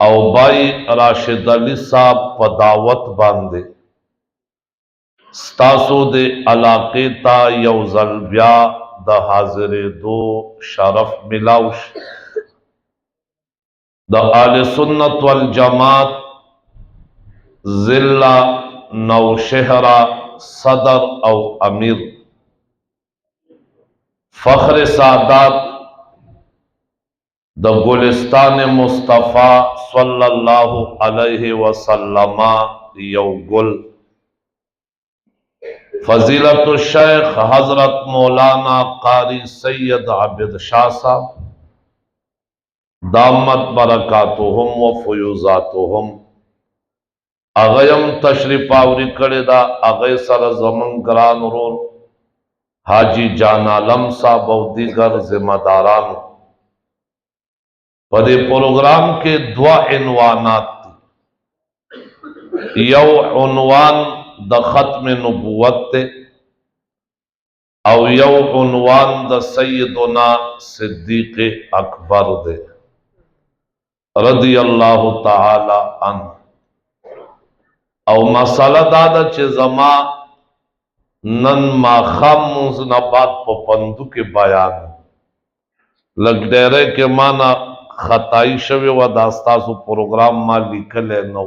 او بھائی راشد علی صاحب په دعوت باندې ستاسو د علاقې ته یو ځل بیا د حاضرېدو شرف ملاو شي. د اهل سنت والجماعت ضلع نوشہرہ صدر او امیر فخر سعادات د گلستان مصطفیٰ صلی اللہ علیہ وسلم یو گل فضیلت الشیخ حضرت مولانا قاری سید عابد شاہ صاحب دامت برکاتهم و فیوزاتهم اغیم تشریف آوری کړی دا. اغی سر زمن گران رول حاجی جان عالم صاحب او دیگر ذمہ دارانو پدے پروگرام کے دعا عنوانات دی. یو عنوان د ختم نبوت تے او یو عنوان د سیدنا صدیق اکبر دے رضی اللہ تعالی عنہ. او مسئلہ دادا چه زما نن ما خاموز نبات پا پندو کے بیان لگ ڈیرے کے مانا خطائی شوی و داستاسو پروگرام ما لیکلے نو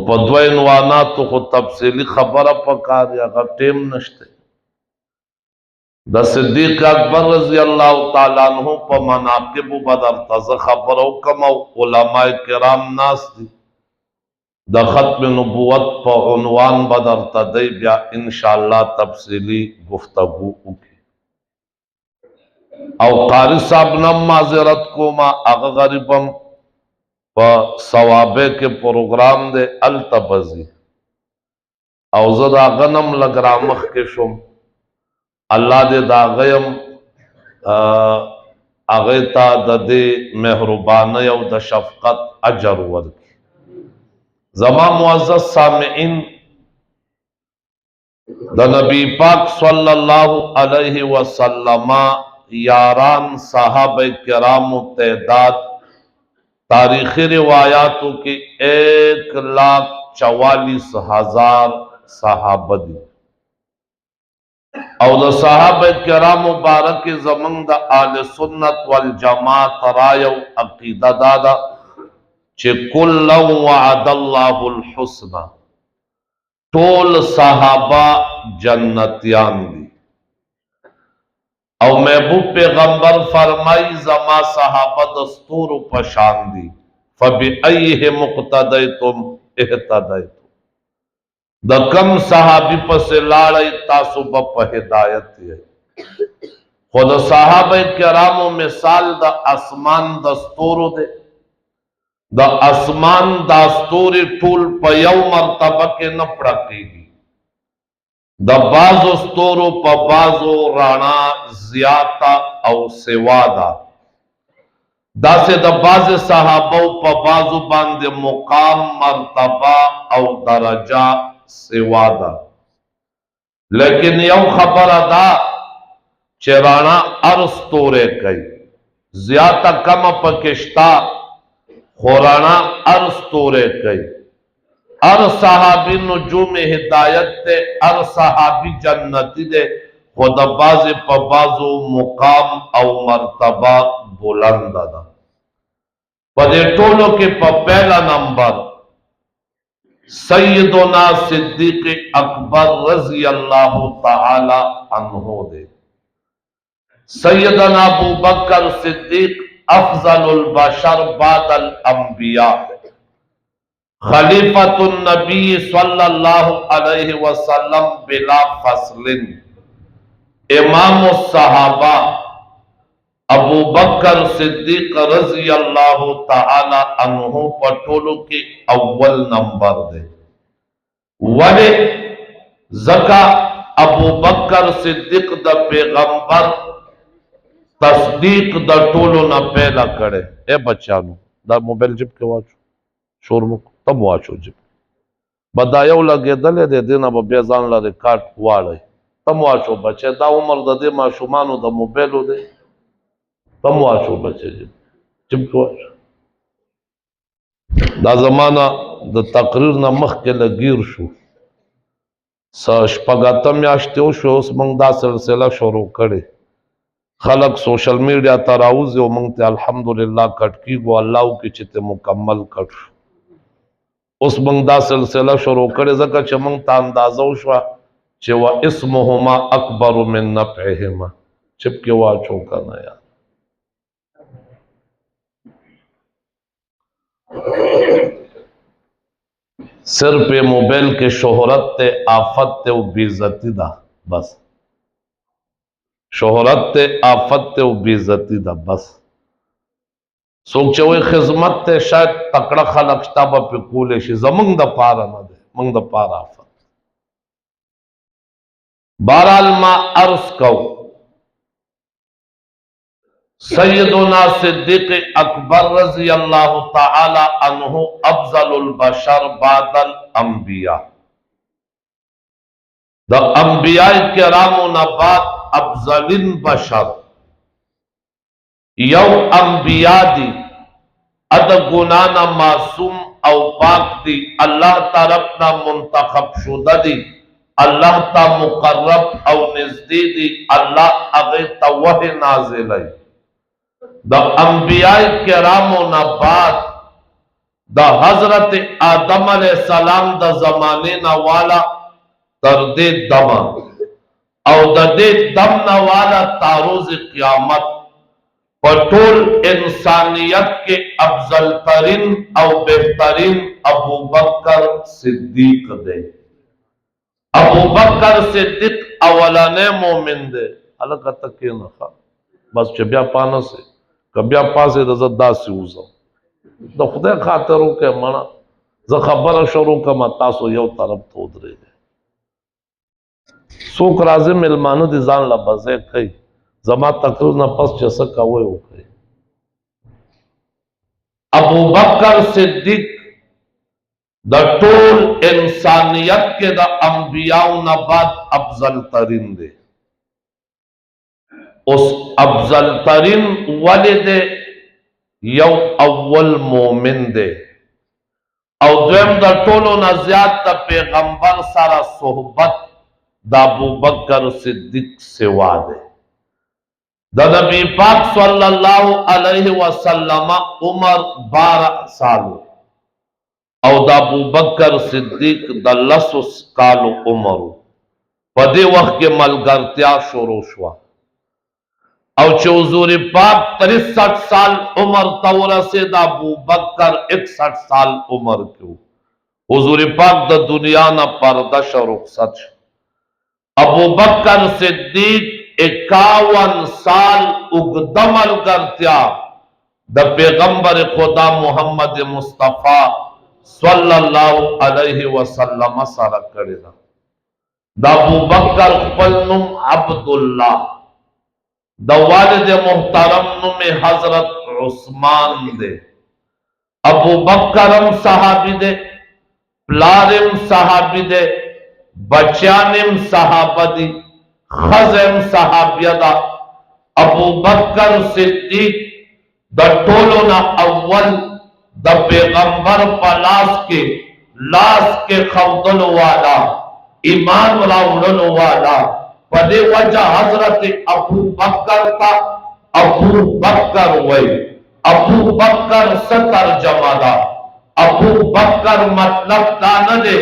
پا دو عنواناتو خود تفصیلی خبر پکاری اگر ٹیم نشتے. دا صدیق اکبر رضی اللہ تعالیٰ عنہ پا مناقب و بدر تز خبرو کم او علماء کرام ناس دی. دا ختم نبوت پا عنوان بدر تدی بیا انشاءاللہ تفصیلی گفتگو کی. او قاری صاحب نم معذرت کو ما اغا غریبم پا ثوابے کے پروگرام دے التبزی او زد آغنم لگرامخ کے شم اللہ دے دا غیم اغیتا دا دے مہربانی او دا شفقت اجر ورکی. زمان معزز سامعین دا نبی پاک صلی اللہ علیہ وسلم یاران صحابہ کرام و تعداد تاریخی روایاتوں کی 1,44,000 صحابہ دی. او دا صحابہ کرام مبارک زمان دا آل سنت والجماعت رایو عقیدہ دادا چه کل وعد اللہ الحسنہ طول صحابہ جنتیان دی. او محبوب پیغمبر فرمائی زما صحابہ دستور پشان دی فبئیہ مقتدیتم اہتدیتم. دا کم صحابی پس لاڑی تاسو با پا ہدایت ہے. خود صحابہ کرامو مثال دا اسمان دستورو دے. دا اسمان دستوری ٹول پا یو مرتبہ کے نپڑکی گی. دا بازو ستورو پا بازو رانا زیادہ او سوادا دا سے دا باز صحابو پا بازو باندے مقام مرتبہ او درجہ سوادا. لیکن یو خبر ادا چه رانا ارستورے کئی زیادہ کم پکشتا خورانا ارستورے کئی. ار صحابی نجوم ہدایت دے ار صحابی جنتی دے خود باز پا بازو مقام او مرتبہ بلند دا. پدے ٹولو کے پا پہلا نمبر سیدنا صدیق اکبر رضی اللہ تعالی عنہ دے. سیدنا ابو بکر صدیق افضل البشر بعد الانبیاء خلیفۃ النبی صلی اللہ علیہ وسلم بلا فصل. امام الصحابہ ابو بکر صدیق رضی اللہ تعالی عنہ پٹولو کی اول نمبر دے. ولی زکا ابو بکر صدیق دا پیغمبر تصدیق دا ٹولو نہ پہلا کرے. اے بچانو دا موبیل جب کے واچو شور مکو تم واچو جب بدایو لگے دلے دے دینا با بیزان لارے کارٹ واڑے تم واچو بچے دا عمر دا دے ما شمانو دا موبیلو دے تم واچو بچے جب کے واچو دا زمانہ د تقریر نه مخکې لګیر شو شپږ میاشتې وشوې اوس موږ دا سلسله شروع کړې خلق سوشل میډیا ته راوځي او موږ ته الحمدلله کټ کیږو الله وکړي چې ته مکمل کټ شو اوس موږ دا سلسله شروع کړې ځکه چې موږ ته اندازه وشوه چې و اسمهما اکبر من نفعهما چپ کې واچو کنه یا صرف موبائل کے شہرت تے آفت تے و بیزتی دا بس شہرت تے آفت تے و بیزتی دا بس سوک چوئے خدمت تے شاید تکڑا خلق شتابا پہ کولے شی زمانگ دا پارا نہ دے منگ دا پارا آفت بہرحال ما عرض کو سیدنا صدیق اکبر رضی اللہ تعالی عنہ افضل البشر بعد الانبیاء دا انبیاء کرام و نبات افضلین بشر یو انبیاء دی اد گنانا معصوم او پاک دی اللہ طرفنا منتخب شدہ دی اللہ تا مقرب او نزدی دی اللہ اغیط وحی نازل ہے دا انبیاء کرام و نبات دا حضرت آدم علیہ السلام دا زمانے نوالا تردے دم او دا دے دم نوالا تاروز قیامت پٹول انسانیت کے افضل ترین او بہترین ابو بکر صدیق دے ابو بکر صدیق اولانے مومن دے حلقہ تکی نخوا بس چبیا پانا سے کبیا پاسے دا زد داسی اوزا دا خدای خاطرو کے منا زا خبر شروع کما تاسو یو طرف تو درے گے سوک رازم علمانو دی زان لبزے کئی زما تقریر نا پس چسکا ہوئے ہو کئی ابو بکر صدیق دا طول انسانیت کے دا انبیاء نبات افضل ترین دے اس افضل ترین والد یو اول مومن دے او دویم دا طولو نزیاد دا پیغمبر سارا صحبت دا ابو بکر صدیق سوا دے دا نبی پاک صلی اللہ علیہ وسلم عمر 12 سالو او دا ابو بکر صدیق دا 10 کالو عمرو پدے وقت کے ملگرتیا شروع شوا او چه حضور پاک 63 سال عمر تورا سے دا ابو بکر 61 سال عمر کیوں حضور پاک دا دنیا نا پردش رخصت ابو بکر صدیق 51 سال اگدمل کرتیا دا پیغمبر خدا محمد مصطفیٰ صلی اللہ علیہ وسلم سارا کرے دا ابو بکر قلنم عبداللہ دا والد محترم نم حضرت عثمان دے ابو بکرم صحابی دے پلارم صحابی دے بچانم صحابہ دی خزم صحابیہ دا ابو بکر صدیق دا ٹولونا اول دا پیغمبر پا لاس کے خودلو والا ایمان راوڑلو والا پدے وجہ حضرت ابو بکر تا ابو بکر وی ابو بکر ستر جمالا ابو بکر مطلب دانا دے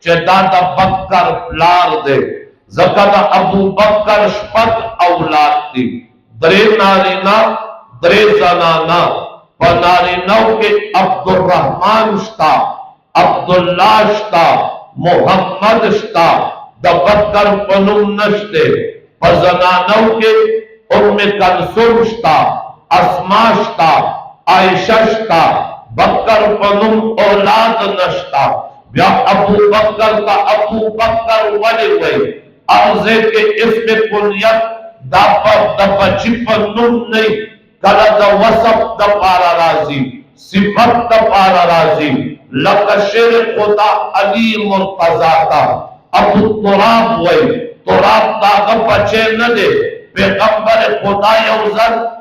چہ دادا بکر پلار دے زکر ابو بکر شپت اولاد دی درے نارینا درے زنانا پنارینو کے عبدالرحمن شتا عبداللہ شتا محمد شتا دا بکر پنم نشتے پزنانو کے ام کلثوم شتا اسماء شتا عائشہ شتا بکر پنم اولاد نشتا بیا ابو بکر تا ابو بکر ولی وی ارزے کے اسم کنیت دا بچی پنم نہیں کلا دا وصف دا پارا رازی صفت دا پارا رازی لکشر خدا علی مرتضی تا ابو تراب وی تراب داغا بچے نہ دے پیغمبر خدا یوزن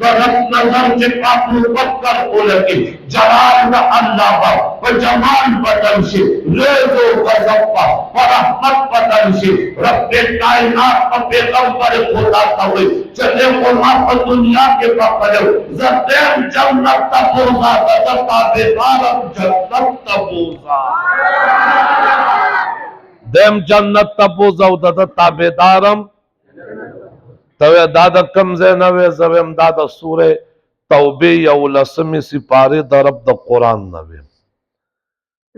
درت نظر چې پاکو پکر ولګي جلال د الله په جمال بدل شي رضا غضب په رحمت بدل شي رب کائنات په پیغمبر خدا ته وي چې له ما په دنیا کې پکړو زتم جنت ته پوزا دتا به بارم جنت ته پوزا دیم جنت ته پوزا او دتا تابعدارم تو دا د کم زینوی زویم دا د سوره توبه یو لسمی سپاره د رب د قرآن نوی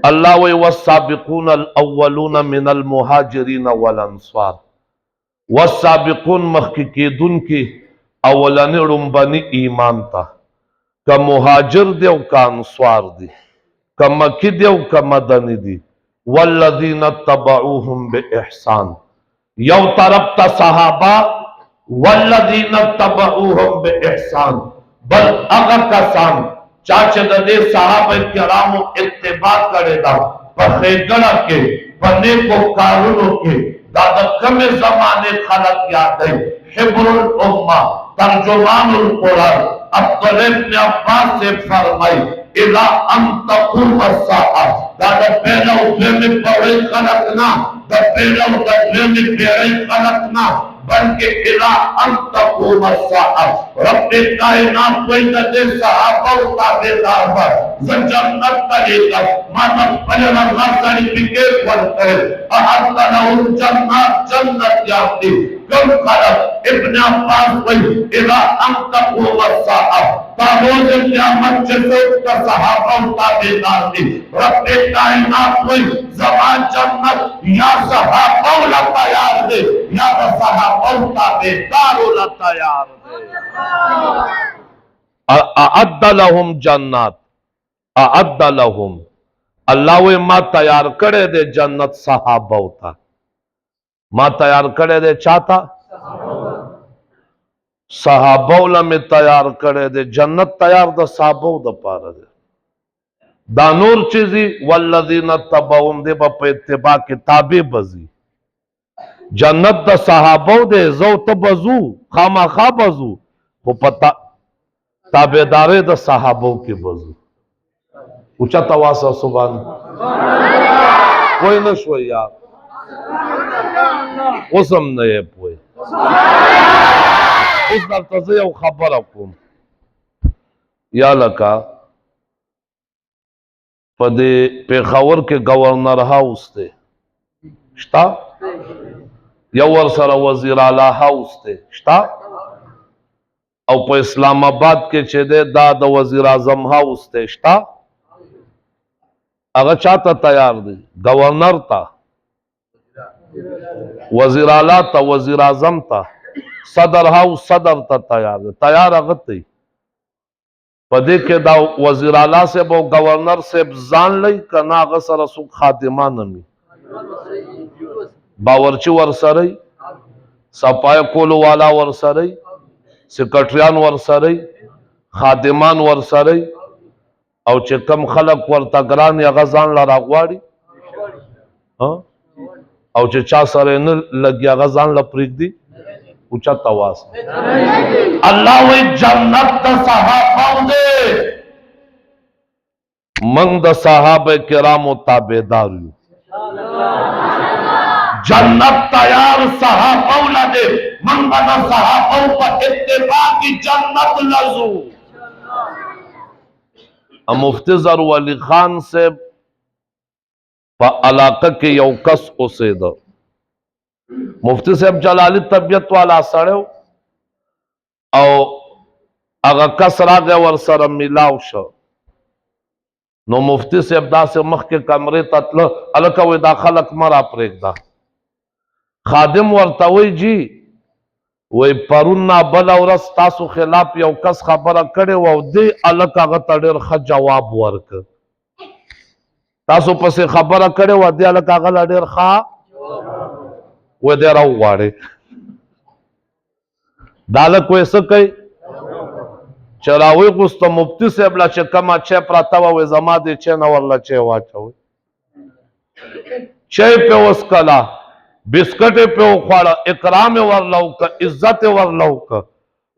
اللہ وی والسابقون الاولون من المہاجرین والانصار والسابقون مخکی دن کی اولانی رنبانی ایمان تا کا مہاجر دیو کا انصار دی کا مکی دیو کا مدنی دی والذین تبعوهم بے احسان یو طرف تا صحابہ والذین تبعوهم باحسان بل اگر کسان چاچه د دې صحابه کرامو اتباع کړی دا په خېګړه کې په نیکو کارونو کې دا د کومې زمانه خلق یاد دی حبر الامه ترجمان القرآن عبداللہ ابن عباس سے فرمائی اذا ان تقوم الساعه دا د پهلا او دویمه پیړۍ خلق نه د پهلا او دویمه پیړۍ خلق نه بلکہ الہ ان تقوم الساعه رب کائنات کوئی دے صحابہ و تابعدار پر جنت طریقہ مانا پہلا اللہ سرٹیفکیٹ ورتے احد لهم جنات جنت یافتی کم خلق ابن عباس کوئی الہ ان تقوم الساعه تابوز قیامت جسد کا صحابہ و تابعدار دی رب کائنات کوئی زمان جنت یا صحابہ و تیار دے یا صحابہ اعد لهم جنات اعد لهم اللہ وی ما تیار کرے دے جنت صحابہ ہوتا ما تیار کرے دے چاہتا صحابہ میں تیار کرے دے جنت تیار دا صحابہ دا پارا دے دا نور چیزی والذین تبعوهم دے با پہ اتباع کتابی بزی جنت دا صحابو دے زو تبزو خاما خوا بزو وہ پتا تابعدارے دا صحابو کی بزو اچھا تواسا سبحان کوئی نشوئی یار قسم نئے پوئی اس در تزیو خبر اکم یا لکا پدے پیخور کے گورنر ہاؤس تے شتا یو ورسره وزیر اعلی هاوس ته شتا او په اسلام آباد کې چې دا د وزیر اعظم هاوس ته شتا هغه چاته تیار دی گورنر تا وزیر اعلی تا وزیر اعظم تا صدر هاوس صدر تا تیار دی تیار هغه ته پدې کې دا وزیر اعلی سے بو گورنر سے ځان لئی کنا هغه سره سو خادمان می باورچی ورسرئی صفای کولو والا ورسرئی سیکرٹریان ورسرئی خادمان ورسرئی او چې کم خلق ورته ګران یا غزان لرا غواړي او چې چا سره نه لګیا غزان لپریک دی او چا تواس الله وی جنت د صحابه دې من د صحابه کرامو تابعدار یو جنت تیار صحابہ لدے منگل صحابہ پر اتباع کی جنت لزو مفتی ظہور علی خان سے پا علاقہ کے یو کس اسے دا مفتی صاحب جلالی طبیعت والا سڑے او اگا کس راگے ورسر ملاو شو نو مفتی صاحب دا سے مخ کے کمرے تطلع علکوی دا خلق مرا پریک دا خادم ورتوی جی وی پرونا بل ورځ تاسو خلاف یو کس خبره کړي و دی الک هغه ته ډېر ښه جواب ورک تاسو پسې خبره کړي و دی الک هغه ډېر ښه و دی راوغواړي دا الک وې څه کوي چې راوی غوسته مفتی صاحب لا چې کما چې پراته و زما دې چې نه ورله چې واچوي چې په وسکلا بسکٹ پہ اخواڑا اکرام ورلو کا عزت ورلو کا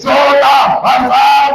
14,000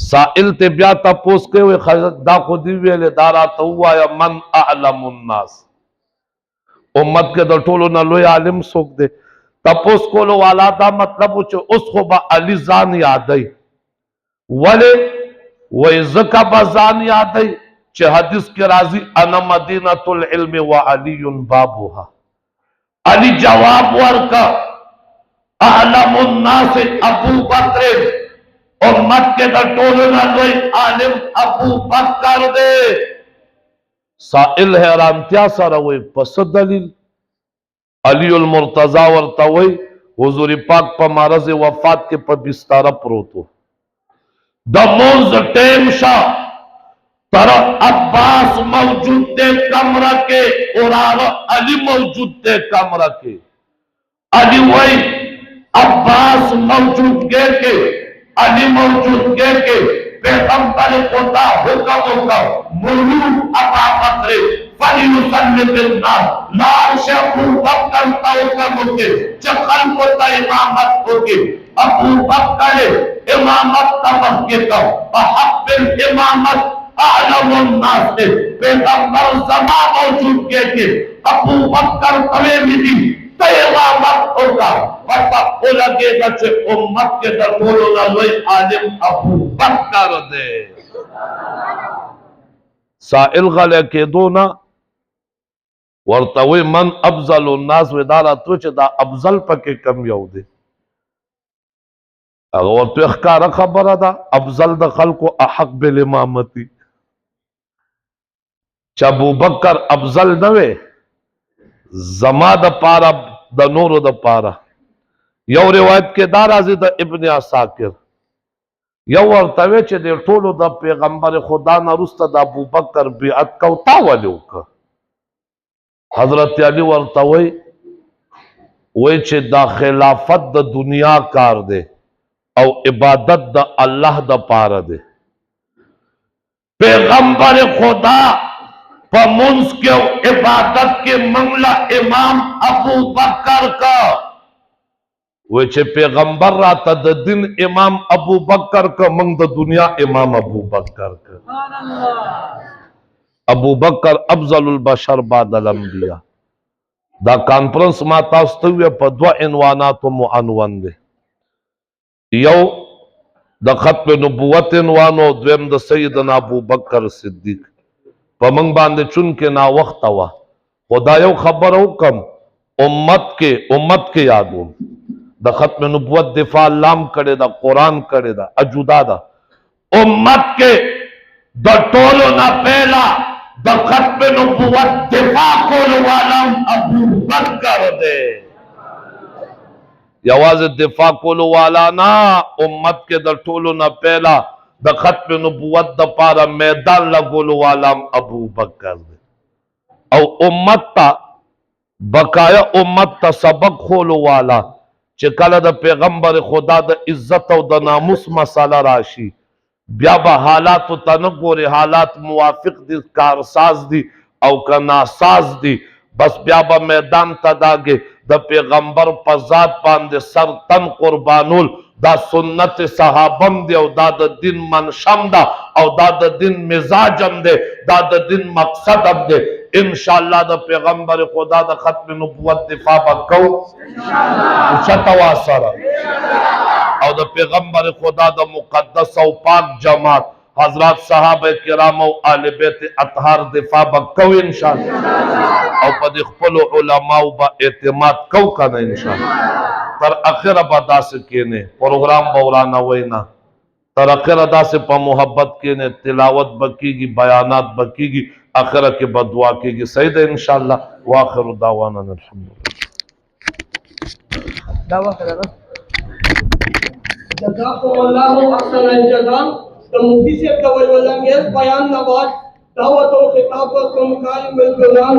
سائل تے بیا تپوس کے ہوئے دا خودی ویلے دارا توایا من اعلم الناس امت کے در ٹولو نہ لوی عالم سوک دے تپوس کولو والا دا مطلب چو اس خو با علی زان یادئی ولی وی زکا با زان یادئی چھ حدیث کے رازی انا مدینۃ العلم و علی بابوها علی جواب ورکا اعلم الناس ابو بکر امت کے در ٹولو نہ لوی عالم ابو بکر دے سائل حیرانتیا سروئی پس دلیل علی المرتضی ورتوئی حضور پاک پا مرض وفات کے پا بستارہ پروتو دا منز ٹیم شاہ تر عباس موجود دے کمرہ کے اور علی موجود دے کمرہ کے علی وئی عباس موجود گئے کے علی موجود گئے کے پیغمبر خدا حکم ہوگا مرور ابا بکر فلیسلم الناس لاش ابو بکر کا حکم ہوگے چکل کو تا امامت ہوگی ابو بکر امامت کا وقت کا بحق الامامت اعلم الناس پیغمبر زمان موجود گئے کہ ابو بکر تمہیں ملی امامت ہوگا ورطا کو لگے گا چھے امت کے در بولو نہ لوئی عالم ابو بکر دے سائل غلے کے دونا ورطوی من افضل الناس ودارا توچے دا افضل پکے کم یو دے اگر تو اخکار خبر دا افضل دا خلقو احق بالامامتی چا ابو بکر افضل نوے زما دا پارا دا نور دا پارا یو روایت کے دارا زید ابن عساکر یو ورطوے چے دے ٹولو دا پیغمبر خدا نا رستا دا ابو بکر بیعت کو تاولیو کا حضرت علی ورطوے وے چے دا خلافت دا دنیا کار دے او عبادت دا اللہ دا پارا دے پیغمبر خدا پا منز کے عبادت کے منگلہ امام ابو بکر کا ویچے پیغمبر راتا دا دن امام ابو بکر کا منگ دا دنیا امام ابو بکر کا ابو بکر افضل البشر بعد الانبیاء دا کانفرنس ما تاستویا پا دو عنوانات و معنون دے یو دا ختم نبوت عنوانو دویم دا سیدنا ابو بکر صدیق پا منگ باندے چن کے نا وقت ہوا خدا یو خبر حکم امت کے یادوں دا ختم نبوت دفاع لام کرے دا قرآن کرے دا اجودا دا امت کے دا ٹولو نا پہلا دا ختم نبوت دفاع کولو والا ابو بکر دے یواز دفاع کولو والا نا امت کے دا ٹولو نا پہلا دا ختم نبوت دا پارا میدان لگولو والا ابو بکر دے او امت تا بقایا امت تا سبق خولو والا چکل دا پیغمبر خدا دا عزت و دا ناموس مسالہ راشی بیا با حالات و تنگوری حالات موافق دی کارساز دی او کناساز دی بس بیا با میدان تا داگے دا پیغمبر پا ذات پاندے سر تن قربانول دا سنت صحابم دے او دا دا دن منشم دا او دا دا دن مزاجم دے دا دا دن مقصدم دے انشاءاللہ دا پیغمبر خدا دا ختم نبوت دفاع بکو چتوا سارا او دا پیغمبر خدا دا مقدس او پاک جماعت حضرات صحابہ کرام و آل بیت اطہار دفاع بکو انشاءاللہ او پا دخپل علماء با اعتماد کو کنا انشاءاللہ تر اخیر با دا سے کینے پروگرام بولانا وینا تر اخیر دا سے پا محبت کینے تلاوت بکی گی بیانات بکی گی آخرہ کے بدعا کی گی سید انشاءاللہ وآخر دعوانا الحمدللہ دعویٰ کرنا جزاکم اللہ احسن الجزا تو مفتی سے دول والانگیز بیان نواز دعوت و خطابت و مقایم القرآن